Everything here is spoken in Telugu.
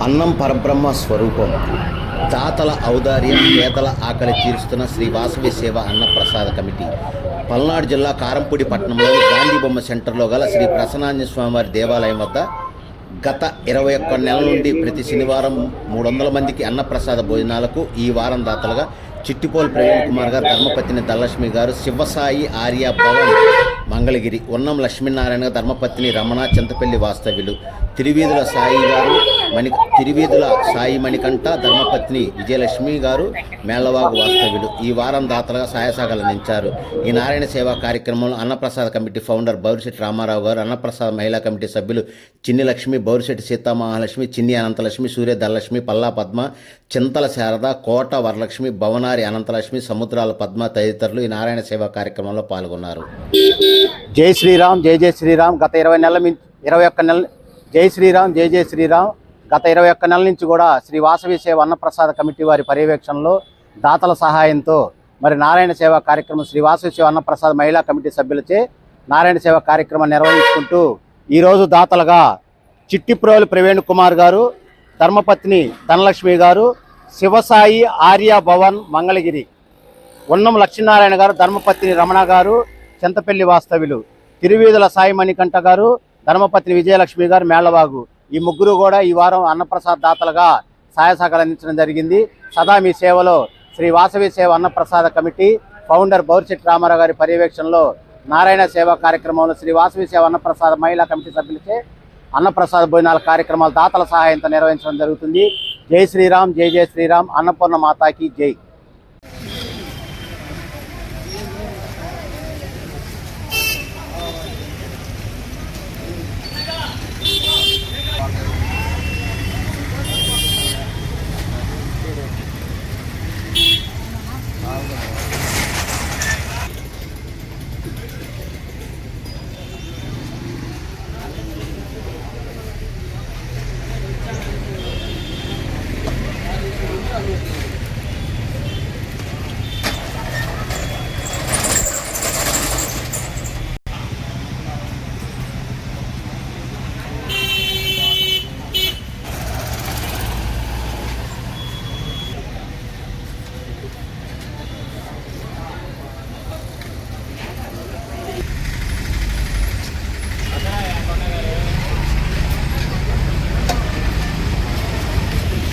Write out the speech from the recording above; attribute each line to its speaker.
Speaker 1: అన్నం పరబ్రహ్మ స్వరూపం. దాతల ఔదార్యం, పేదల ఆకలి తీరుస్తున్న శ్రీ వాసవి సేవ అన్న ప్రసాద కమిటీ పల్నాడు జిల్లా కారంపూడి పట్టణంలోని గాంధీ బొమ్మ సెంటర్లో గల శ్రీ ప్రసన్నాంజనేయ స్వామివారి దేవాలయం వద్ద గత 21 నెలల నుండి ప్రతి శనివారం 300 మందికి అన్నప్రసాద భోజనాలకు ఈ వారం దాతలుగా చిట్టిపోలు ప్రవీణ్ కుమార్ గారు, ధర్మపత్ని ధనలక్ష్మి గారు, శివసాయి ఆర్య భవన్ మంగళగిరి, ఉన్నం లక్ష్మీనారాయణ, ధర్మపత్ని రమణ, చింతపల్లి వాస్తవ్యులు, తిరువీధుల సాయి మణికంఠ, ధర్మపత్ని విజయలక్ష్మి గారు, మేళ్లవాగు వాస్తవ్యులు ఈ వారం దాతలుగా సహాయశాఖలు అందించారు. ఈ నారాయణ సేవా కార్యక్రమంలో అన్నప్రసాద కమిటీ ఫౌండర్ బౌరిశెట్టి రామారావు గారు, అన్నప్రసాద మహిళా కమిటీ సభ్యులు చిన్ని లక్ష్మి, బౌరిశెట్టి సీతామహాలక్ష్మి, చిన్ని అనంతలక్ష్మి, సూర్య ధనలక్ష్మి, పల్లా పద్మ, చింతల శారద, కోట వరలక్ష్మి, భవనారి అనంతలక్ష్మి, సముద్రాల పద్మ తదితరులు ఈ నారాయణ సేవా కార్యక్రమంలో పాల్గొన్నారు.
Speaker 2: జై శ్రీరామ్, జై జై శ్రీరామ్. గత 21 నెలల జై శ్రీరామ్, జై జై శ్రీరామ్. గత 21 నెలల నుంచి కూడా శ్రీ వాసవి సేవ అన్నప్రసాద కమిటీ వారి పర్యవేక్షణలో దాతల సహాయంతో మరి నారాయణ సేవా కార్యక్రమం శ్రీ వాసవి సేవ అన్నప్రసాద మహిళా కమిటీ సభ్యులచే నారాయణ సేవ కార్యక్రమం నిర్వహించుకుంటూ ఈరోజు దాతలుగా చిట్టిప్రోలు ప్రవీణ్ కుమార్ గారు, ధర్మపత్ని ధనలక్ష్మి గారు, శివసాయి ఆర్య భవన్ మంగళగిరి, ఉన్నం లక్ష్మీనారాయణ గారు, ధర్మపత్ని రమణ గారు, చింతపల్లి వాస్తవ్యులు, తిరువీధుల సాయి మణికంఠ గారు, ధర్మపత్ని విజయలక్ష్మి గారు, మేళ్లవాగు ఈ ముగ్గురు కూడా ఈ వారం అన్నప్రసాద్ దాతలుగా సహాయ సహకారాలు అందించడం జరిగింది. సదా మీ సేవలో శ్రీ వాసవి సేవ అన్నప్రసాద కమిటీ ఫౌండర్ బౌరిశెట్టి రామారావు గారి పర్యవేక్షణలో నారాయణ సేవా కార్యక్రమంలో శ్రీ వాసవి సేవ అన్నప్రసాద మహిళా కమిటీ సభ్యులచే అన్నప్రసాద భోజనాల కార్యక్రమాలు దాతల సహాయంతో నిర్వహించడం జరుగుతుంది. జై శ్రీరామ్, జై జై శ్రీరామ్. అన్నపూర్ణ మాతాకి జై.